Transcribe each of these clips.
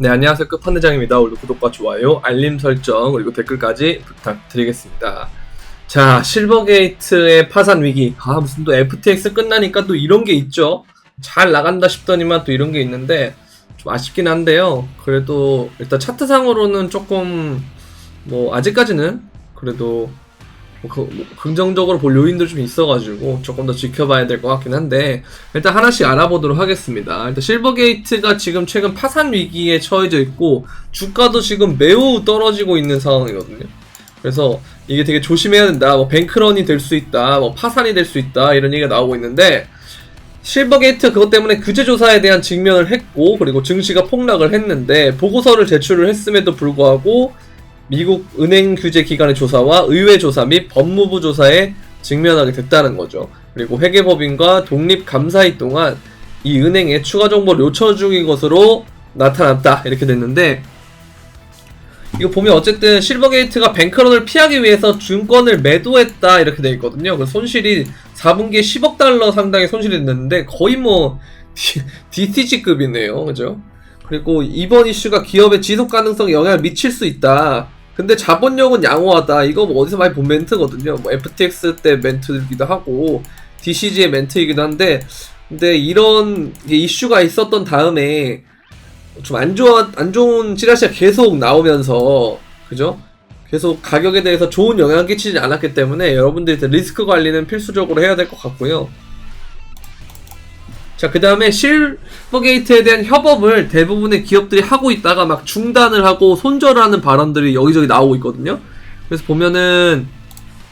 네, 안녕하세요. 끝판대장입니다. 오늘도 구독과 좋아요, 알림 설정, 그리고 댓글까지 부탁드리겠습니다. 자, 실버게이트의 파산 위기. 무슨 또 FTX 끝나니까 또 이런 게 있죠. 잘 나간다 싶더니만 또 이런 게 있는데 좀 아쉽긴 한데요. 그래도 일단 차트상으로는 조금 아직까지는 그래도 긍정적으로 볼 요인도 좀 있어가지고 조금 더 지켜봐야 될 것 같긴 한데, 일단 하나씩 알아보도록 하겠습니다. 일단 실버게이트가 지금 최근 파산 위기에 처해져 있고 주가도 지금 매우 떨어지고 있는 상황이거든요. 그래서 이게 되게 조심해야 된다, 뱅크런이 될 수 있다, 파산이 될 수 있다, 이런 얘기가 나오고 있는데, 실버게이트 그것 때문에 규제조사에 대한 직면을 했고, 그리고 증시가 폭락을 했는데 보고서를 제출을 했음에도 불구하고 미국 은행 규제 기관의 조사와 의회 조사 및 법무부 조사에 직면하게 됐다는 거죠. 그리고 회계법인과 독립감사위 동안 이 은행에 추가 정보를 요청 중인 것으로 나타났다, 이렇게 됐는데, 이거 보면 어쨌든 실버게이트가 뱅크런을 피하기 위해서 증권을 매도했다, 이렇게 돼 있거든요. 그 손실이 4분기에 10억 달러 상당의 손실이 됐는데 거의 DTG급이네요, 그죠? 그리고 이번 이슈가 기업의 지속 가능성에 영향을 미칠 수 있다. 근데 자본력은 양호하다. 이거 어디서 많이 본 멘트거든요. FTX 때 멘트이기도 하고 DCG의 멘트이기도 한데, 근데 이런 이슈가 있었던 다음에 좀 안 좋은 찌라시가 계속 나오면서, 그죠? 계속 가격에 대해서 좋은 영향을 끼치지 않았기 때문에 여러분들이 리스크 관리는 필수적으로 해야 될 것 같고요. 자, 그 다음에 실버게이트에 대한 협업을 대부분의 기업들이 하고 있다가 막 중단을 하고 손절을 하는 발언들이 여기저기 나오고 있거든요. 그래서 보면은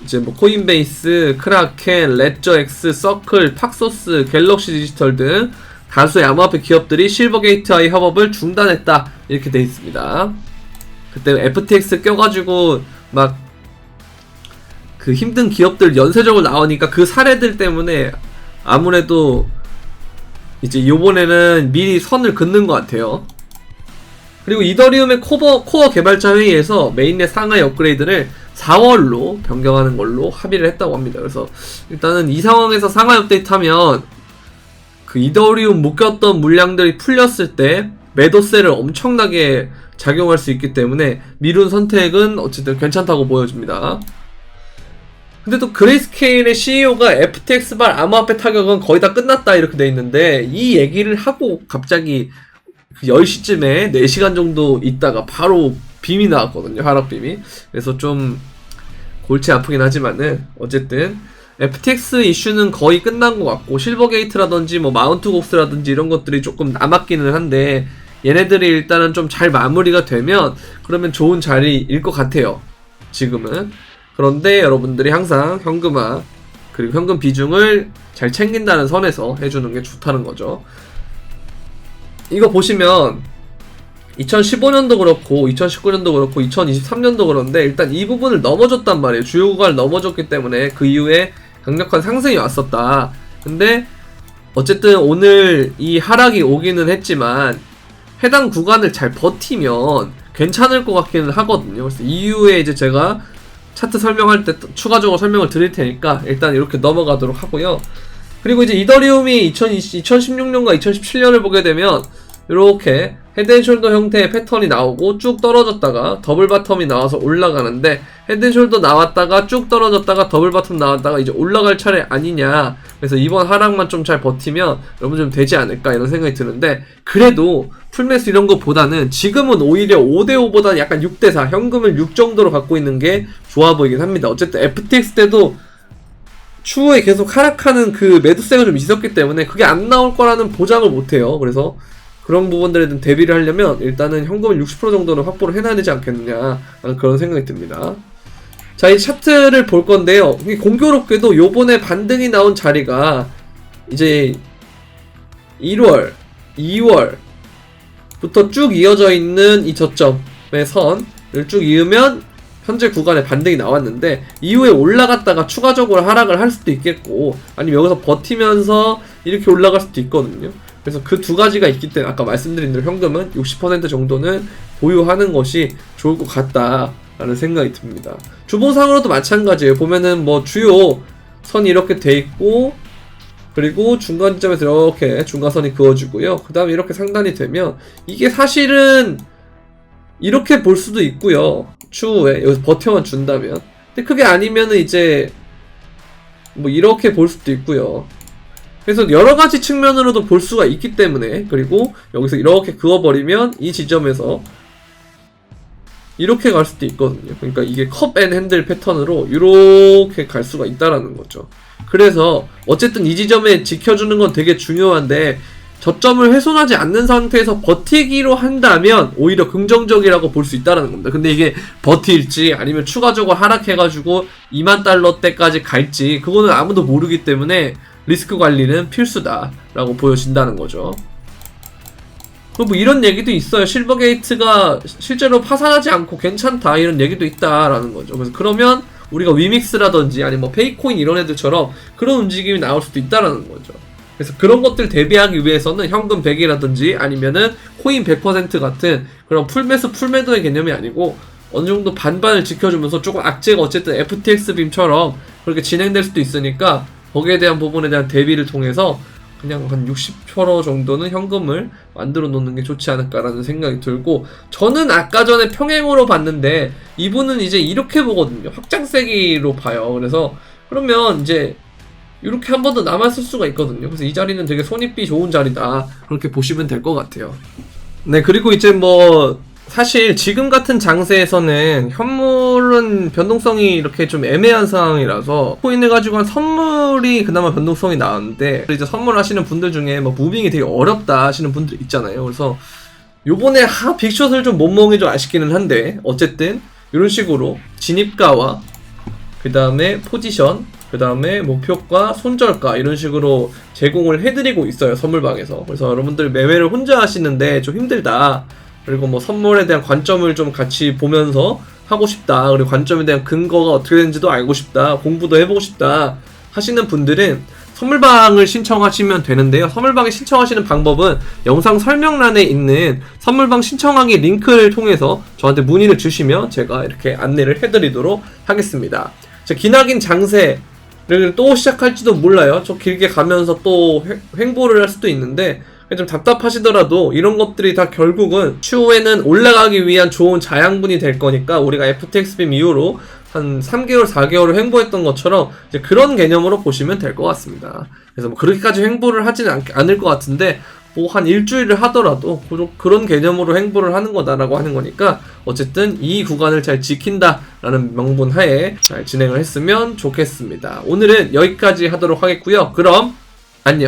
이제 코인베이스, 크라켄, 레저X, 서클, 팍소스, 갤럭시 디지털 등 다수의 암호화폐 기업들이 실버게이트와의 협업을 중단했다, 이렇게 돼 있습니다. 그때 FTX 껴가지고 막 그 힘든 기업들 연쇄적으로 나오니까 그 사례들 때문에 아무래도 이제 요번에는 미리 선을 긋는 것 같아요. 그리고 이더리움의 코어 개발자 회의에서 메인넷 상하이 업그레이드를 4월로 변경하는 걸로 합의를 했다고 합니다. 그래서 일단은 이 상황에서 상하이 업데이트하면 그 이더리움 묶였던 물량들이 풀렸을 때 매도세를 엄청나게 작용할 수 있기 때문에 미룬 선택은 어쨌든 괜찮다고 보여집니다. 근데 또 그레이스케일의 CEO가 FTX발 암호화폐 타격은 거의 다 끝났다, 이렇게 돼 있는데, 이 얘기를 하고 갑자기 10시쯤에 4시간 정도 있다가 바로 빔이 나왔거든요, 하락빔이. 그래서 좀 골치 아프긴 하지만은 어쨌든 FTX 이슈는 거의 끝난 것 같고, 실버게이트라든지 마운트곡스라든지 이런 것들이 조금 남았기는 한데, 얘네들이 일단은 좀 잘 마무리가 되면 그러면 좋은 자리일 것 같아요, 지금은. 그런데 여러분들이 항상 현금화 그리고 현금 비중을 잘 챙긴다는 선에서 해주는 게 좋다는 거죠. 이거 보시면 2015년도 그렇고 2019년도 그렇고 2023년도 그런데 일단 이 부분을 넘어졌단 말이에요. 주요 구간을 넘어졌기 때문에 그 이후에 강력한 상승이 왔었다. 근데 어쨌든 오늘 이 하락이 오기는 했지만 해당 구간을 잘 버티면 괜찮을 것 같기는 하거든요. 그래서 이후에 이제 제가 차트 설명할 때 추가적으로 설명을 드릴 테니까 일단 이렇게 넘어가도록 하고요. 그리고 이제 이더리움이 2016년과 2017년을 보게 되면 이렇게 헤드앤숄더 형태의 패턴이 나오고 쭉 떨어졌다가 더블 바텀이 나와서 올라가는데, 헤드앤숄더 나왔다가 쭉 떨어졌다가 더블 바텀 나왔다가 이제 올라갈 차례 아니냐. 그래서 이번 하락만 좀 잘 버티면 여러분 좀 되지 않을까, 이런 생각이 드는데, 그래도 풀매수 이런 것보다는 지금은 오히려 5대5보다는 약간 6대4, 현금을 6 정도로 갖고 있는 게 좋아 보이긴 합니다. 어쨌든 FTX 때도 추후에 계속 하락하는 그 매도세가 좀 있었기 때문에 그게 안 나올 거라는 보장을 못해요. 그래서 그런 부분들에 대한 대비를 하려면 일단은 현금을 60% 정도는 확보를 해놔야 되지 않겠느냐, 그런 생각이 듭니다. 자, 이 차트를 볼 건데요. 공교롭게도 요번에 반등이 나온 자리가 이제 1월, 2월부터 쭉 이어져 있는 이 저점의 선을 쭉 이으면 현재 구간에 반등이 나왔는데, 이후에 올라갔다가 추가적으로 하락을 할 수도 있겠고, 아니면 여기서 버티면서 이렇게 올라갈 수도 있거든요. 그래서 그 두 가지가 있기 때문에 아까 말씀드린 대로 현금은 60% 정도는 보유하는 것이 좋을 것 같다라는 생각이 듭니다. 주봉상으로도 마찬가지예요. 보면은 주요 선이 이렇게 돼 있고, 그리고 중간 지점에서 이렇게 중간선이 그어지고요. 그 다음에 이렇게 상단이 되면 이게 사실은 이렇게 볼 수도 있고요. 추후에 여기서 버텨만 준다면. 근데 그게 아니면은 이제 뭐 이렇게 볼 수도 있고요. 그래서 여러가지 측면으로도 볼 수가 있기 때문에, 그리고 여기서 이렇게 그어버리면 이 지점에서 이렇게 갈 수도 있거든요. 그러니까 이게 컵 앤 핸들 패턴으로 이렇게 갈 수가 있다라는 거죠. 그래서 어쨌든 이 지점에 지켜주는 건 되게 중요한데, 저점을 훼손하지 않는 상태에서 버티기로 한다면 오히려 긍정적이라고 볼 수 있다는 겁니다. 근데 이게 버틸지 아니면 추가적으로 하락해가지고 2만 달러대까지 갈지 그거는 아무도 모르기 때문에 리스크 관리는 필수다라고 보여진다는 거죠. 뭐 이런 얘기도 있어요. 실버게이트가 실제로 파산하지 않고 괜찮다 이런 얘기도 있다라는 거죠. 그래서 그러면 우리가 위믹스라든지 아니면 뭐 페이코인 이런 애들처럼 그런 움직임이 나올 수도 있다라는 거죠. 그래서 그런 것들 대비하기 위해서는 현금 100이라든지 아니면은 코인 100% 같은 그런 풀매수 풀매도의 개념이 아니고 어느 정도 반반을 지켜주면서 조금 악재가 어쨌든 FTX 빔처럼 그렇게 진행될 수도 있으니까 거기에 대한 부분에 대한 대비를 통해서 그냥 한 60% 정도는 현금을 만들어 놓는 게 좋지 않을까라는 생각이 들고, 저는 아까 전에 평행으로 봤는데 이분은 이제 이렇게 보거든요. 확장세기로 봐요. 그래서 그러면 이제 이렇게 한 번 더 남았을 수가 있거든요. 그래서 이 자리는 되게 손익비 좋은 자리다 그렇게 보시면 될 것 같아요. 네, 그리고 이제 뭐 사실 지금 같은 장세에서는 현물은 변동성이 이렇게 좀 애매한 상황이라서 코인을 가지고 한 선물이 그나마 변동성이 나왔는데, 이제 선물 하시는 분들 중에 뭐 무빙이 되게 어렵다 하시는 분들 있잖아요. 그래서 요번에 빅숏을 좀 못 먹은 게 좀 아쉽기는 한데, 어쨌든 이런 식으로 진입가와 그 다음에 포지션, 그 다음에 목표가 손절가 이런 식으로 제공을 해드리고 있어요, 선물방에서. 그래서 여러분들 매매를 혼자 하시는데 좀 힘들다, 그리고 뭐 선물에 대한 관점을 좀 같이 보면서 하고 싶다, 그리고 관점에 대한 근거가 어떻게 되는지도 알고 싶다, 공부도 해보고 싶다 하시는 분들은 선물방을 신청하시면 되는데요. 선물방에 신청하시는 방법은 영상 설명란에 있는 선물방 신청하기 링크를 통해서 저한테 문의를 주시면 제가 이렇게 안내를 해드리도록 하겠습니다. 기나긴 장세를 또 시작할지도 몰라요. 저 길게 가면서 또 횡보를 할 수도 있는데 좀 답답하시더라도 이런 것들이 다 결국은 추후에는 올라가기 위한 좋은 자양분이 될 거니까, 우리가 FTX 빔 이후로 한 3개월, 4개월을 횡보했던 것처럼 이제 그런 개념으로 보시면 될 것 같습니다. 그래서 뭐 그렇게까지 횡보를 하지는 않을 것 같은데, 뭐 한 일주일을 하더라도 그런 개념으로 횡보를 하는 거다라고 하는 거니까, 어쨌든 이 구간을 잘 지킨다라는 명분 하에 잘 진행을 했으면 좋겠습니다. 오늘은 여기까지 하도록 하겠고요. 그럼 안녕.